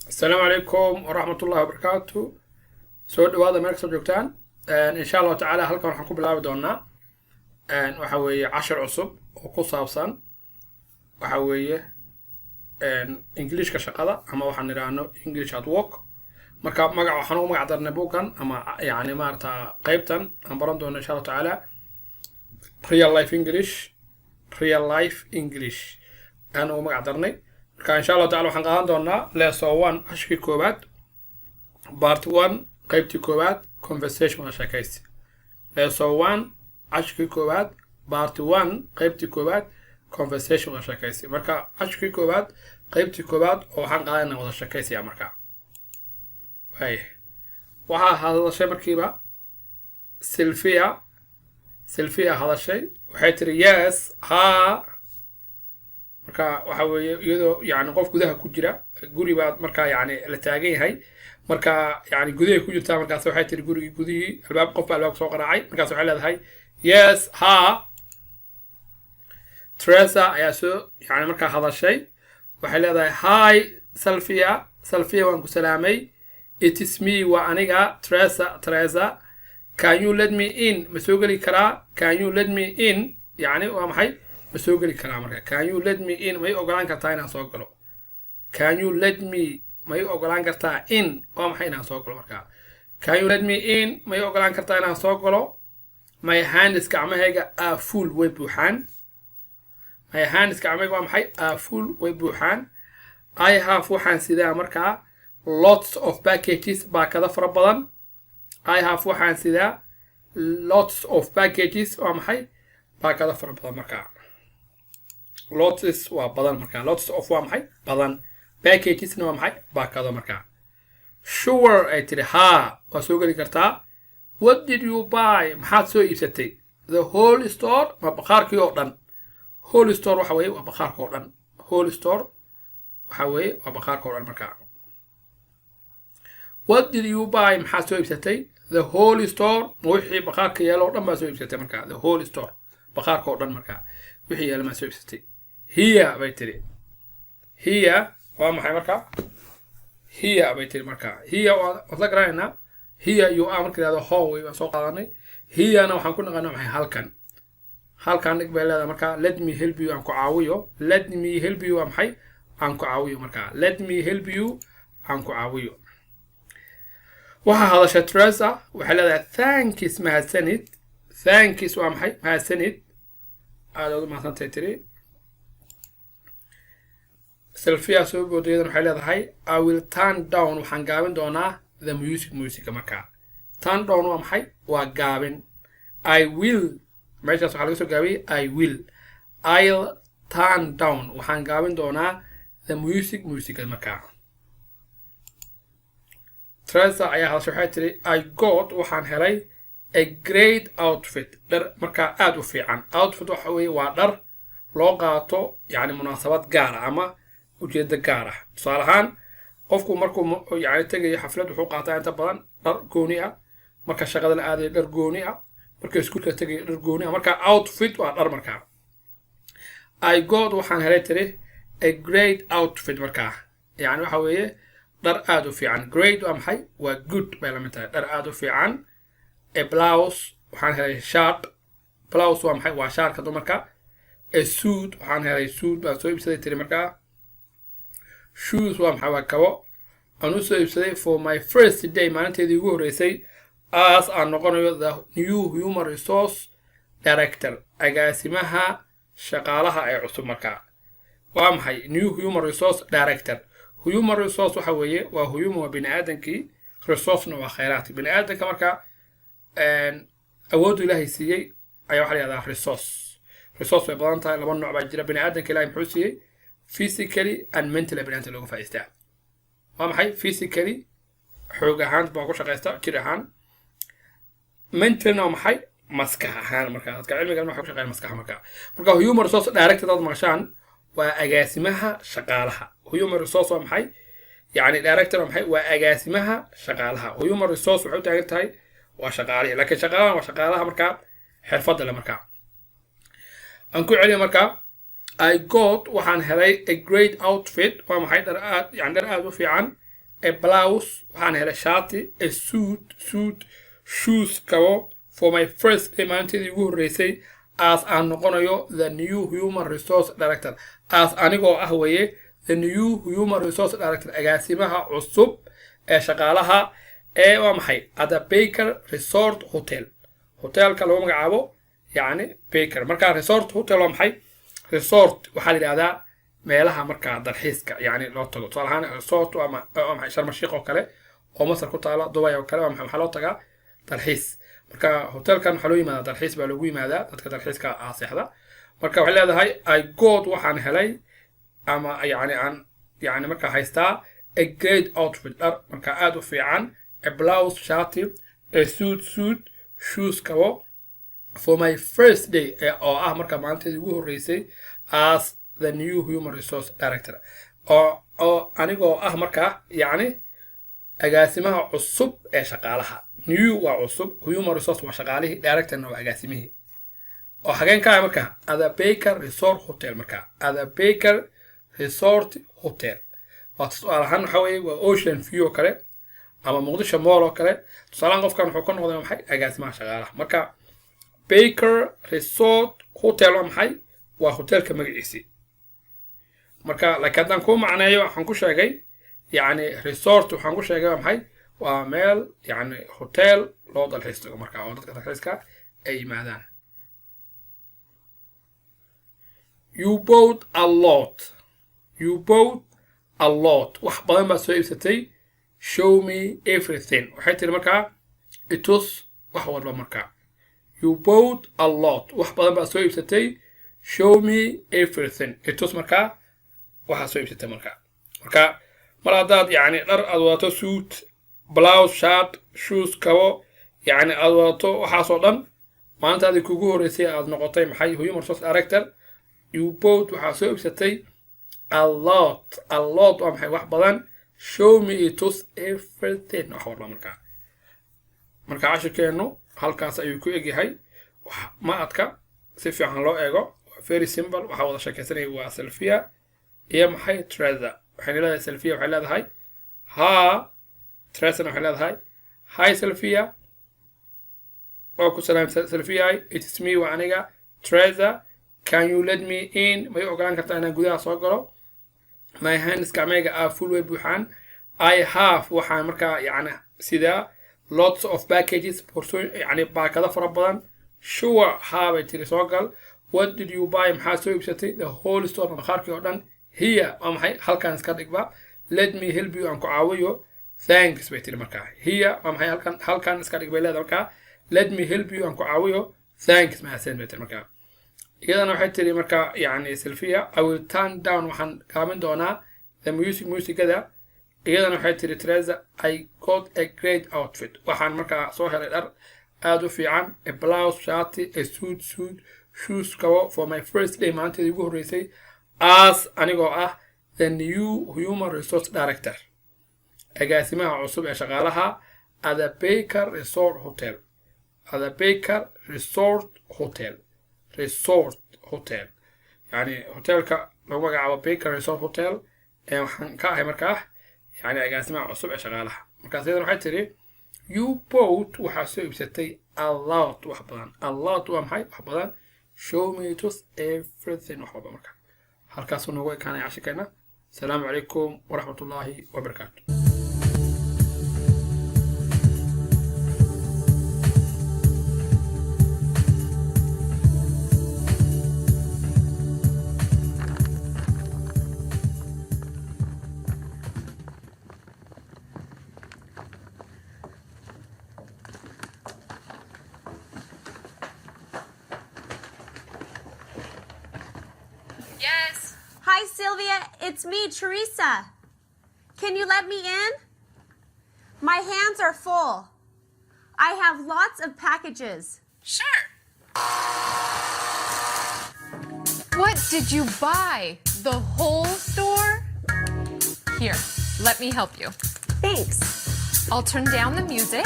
السلام عليكم ورحمة الله وبركاته. سو دواada meel kasoo joogtaan insha allahu tacaala halkan waxaan ku bilaabi doonaa waxa weeye cashar cusub oo ku saabsan waxa weeye Englishka shaqada ama waxaan niraahno English at work. marka magaca waxaan ugu magac darnay buugan ama yani maarta qaybtan aan baran doono insha allahu tacaala real life English aan ugu magac darnay. marka insha allahu tacaala waxaan qaadan doonaa lesson 1 cashkii koobaad part 1 qaybtii koobaad conversation wada sheekaysi. lesson 1 cashkii koobaad part 1 qaybtii koobaad conversation wada sheekaysi. marka cashkii koobaad qaybtii koobaad oo waxaan qaadanaa wada sheekaysiga. marka waxaa hadashay markiiba Sylvia hadashay waxay tiri yes ha. marka waxa weeye iyadoo yani qof gudaha ku jira guri baad marka yani la taagan yahay marka yani gudaha ku jirta markaas waxay tiri gurigi gudihii albaab qof albaab soo qaraacay markaas waxay leedahay yes ha. Teresa ayaa soo yani marka hadashay waxay leedahay hi Sylvia waan ku salaamay. It is me wa aniga Teresa can you let me in ma soo gali karaa can you let me in yani waa maxay ma soo gali karaa marka can you let me in may ogolaan kartaa inaan soo galo can you let me may ogolaan kartaa in waa maxay inaan soo galo marka can you let me in may ogolaan kartaa inaan soo galo. My hands gacmahayga are full way buuxaan. My hands gacmahayga waa maxay are full way buuxaan. I have waxaan sidaa markaa lots of packages baakada fara badan. I have waxaan sidaa lots of packages waa maxay baakada fara badan. markaa lots waa badan markaa lots of waa maxay badan packages waa maxay baakado markaa. Sure ay tiri ha waa soo gali kartaa. What did you buy maxaad soo iibsatay the whole store ma baqaarkii oo dhan. whole store waxa weeye waa baqaarka oo dhan. whole store waxa weeye waa baqaarka oo dhan markaa. What did you buy maxaad soo iibsatay the whole store ma wixii baqaarka yaalo oo dhan baa soo iibsatay markaa the whole store baqaarka oo dhan markaa wixii yaalo ma soo iibsatay. Here bay tiri here waa maxay markaa here bay tiri markaa here waa la garanayna here you are markaa the hallway waa soo qaadanay. Here na waxaan ku naqanaa maxay halkan dhig bay leedahay markaa let me help you aan ku caawiyo. let me help you waa maxay aan ku caawiyo markaa let me help you aan ku caawiyo. waxaa hadashay Teresa waxay leedahay thanks mahadsanid. thanks waa maxay mahadsanid aad ugu mahadsantahay tiri. Sylvia soo boodaydan waxay leedahay I will turn down waxaan gaabin doonaa the music markaa. turn down waa maxay waa gaabin. I will meeshaas waxaa laga soo gaabiyey I will. I'll turn down waxaan gaabin doonaa the music markaa. Teresa ayaa hadashay waxay tiri I got waxaan helay a great outfit dhar markaa aad u fiican. outfit waxa weeye waa dhar loo qaato yani munaasabad gaar ah ama ujeeddo gaar ah. tusaale ahaan qofku markuu yani tagayo xaflad wuxuu qaataa inta badan dhar gooni ah. marka shaqada la aadayo dhar gooni ah. marka iskuulka tagayo dhar gooni ah. marka outfit waa dhar markaa. I got waxaan helay tiri a great outfit markaa yani waxa weeye dhar aad u fiican. great waa maxay waa good bay la mid tahay dhar aad u fiican. a blouse waxaan helay shirt. blouse waa maxay waa shaarka dumarka. a suit waxaan helay suit baan soo iibsaday tiri markaa. shoes waa maxay waa kabo aan u soo iibsaday for my first day maalinteedii ugu horreysay as aan noqonayo the new human resource director agaasimaha shaqaalaha ee cusub markaa. waa maxay new human resource director. human resource waxa weeye waa human waa bini'aadankii resource-na waa khayraadka bini'aadanka markaa awooddu ilaahay siiyey ayaa waxaa la yidhahdaa resource way badan tahay. laba nooc baa jira bini'aadanka ilaahay muxuu siiyey physically and mentally bini'aadamka looga faa'iidaystaa. waa maxay physically xoog ahaan baa ku shaqaysta jir ahaan. mentalna waa maxay maskax ahaan markaa dadka cilmiga waxay ku shaqeeyaan maskax markaa. marka human resource director dad maqashaan waa agaasimaha shaqaalaha. human resource waa maxay yani director waa maxay waa agaasimaha shaqaalaha. human resource waxay u taagan tahay waa shaqaalihi laakiin shaqaalaha waa shaqaalaha markaa xirfadda le markaa. aan ku celiyo markaa I got waxaan helay a great outfit waa maxay dhar aad u fiican a blouse waxaan helay shaati, a suit, shoes kabo for my first day maalinteedii ugu horreysay as aan noqonayo the new human resource director as anigoo ah weeye the new human resource director agaasimaha cusub ee shaqaalaha ee waa maxay at the Baker Resort Hotel hotelka lagu magacaabo yani Baker marka resort hotel waa maxay resort waxaa la yiraahdaa meelaha marka dalxiiska yani loo tago tusaale resort waa maxay Sharm el-Sheikh oo kale oo Masar ku taala Dubai oo kale waa maxay loo tagaa dalxiis marka hotelkan waxa loo yimaadaa dalxiis baa lagu yimaadaa dadka dalxiiska seexda marka waxay leedahay I got waxaan helay ama yani marka haystaa a great outfit dhar marka aad u fiican a blouse shaati a suit shoes kabo for my first day oo ah marka maalinteedii ugu horreysay as the new human resource director oo anigoo ah marka yani agaasimaha cusub ee shaqaalaha new waa cusub human resource waa shaqaalihii directorna waa agaasimihii oo xageen ka marka at the Baker Resort Hotel marka at the Baker Resort Hotel waa tusaalahan waxa weeye waa Ocean View kale ama Muqdisho Mall oo kale tusaalaan qofkan wuxuu ka noqday maxay agaasimaha shaqaalaha marka Baker Resort Hotel waa maxay waa hotelka magaciisa marka laakiin ku macneeyo waxaan ku sheegay yani resort waxaan ku sheegay waa maxay waa meel yani hotel loo dalxiisto marka oo dadka dalxiiska ay yimaadaan you bought a lot wax badan baa soo iibsatay show me everything waxay tiri marka itus wax walba marka you bought a lot wax badan baa soo iibsatay show me everything itus marka waxa soo iibsatay marka mar haddaad yani dhar aad wadato suit blouse shirt shoes kabo yani aad wadato waxaasoo dhan maalintaadii kugu horreysay aad noqotay maxay human resource director you bought waxaa soo iibsatay a lot waa maxay wax badan show me itus everything wax walba marka cashirkeenu halkaas ayuu ku egyahay ma adka si fiican loo eego very simple waxaa wada sheekaysanaya waa Sylvia iyo maxay Teresa waxay leedahay Sylvia waxay leedahay ha Teresa waxay leedahay hi Sylvia oo ku salaam Sylvia it is me wa aniga Teresa can you let me in ma ogolaan kartaa inaan gudaha soo galo my hands gacmeyga are full way buuxaan I have waxaan markaa yani sida lots of packages yani baakada fara badan sure ha bay tiri soo gal what did you buy maxaa soo iibsatay the whole store bakhaarkii oo dhan here waa maxay halkan iska dhigba let me help you aan ku caawiyo thanks bay tiri markaa here waa maxay halkan iska dhig bay leedahay markaa let me help you aan ku caawiyo thanks mahadsan bay tiri markaa iyadana waxay tiri markaa yani Sylvia I will turn down waxaan gaamin doonaa the musicada iyadana waxay tiri Teresa I got a great outfit waxaan markaa soo helay dhar aad u fiican a blouse shaati a suit shoes kabo for my first day maalinteedii ugu horreysay as anigoo ah the new human resource director agaasimaha cusub ee shaqaalaha at the Baker Resort Hotel yani hotelka lagu magacaabo Baker Resort Hotel ee waxaan ka ahay markaa yani agaasimaha cusub ee shaqaalaha markaas iyadana waxay tiri you bought waxaa soo iibsatay a lot wax badan a lot waa maxay wax badan show me to everything wax walba markaa halkaasuu noogu ekaanaya cashirkeena asalaamu calaykum waraxmatullaahi wabarakaatu Yes. Hi, Sylvia. It's me, Teresa. Can you let me in? My hands are full. I have lots of packages. Sure. What did you buy? The whole store? Here, let me help you. Thanks. I'll turn down the music.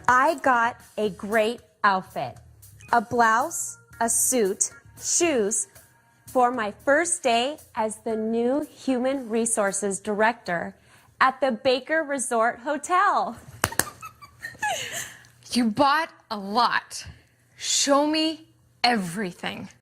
I got a great outfit. A blouse, a suit, shoes, for my first day as the new Human Resources Director at the Baker Resort Hotel. You bought a lot. Show me everything.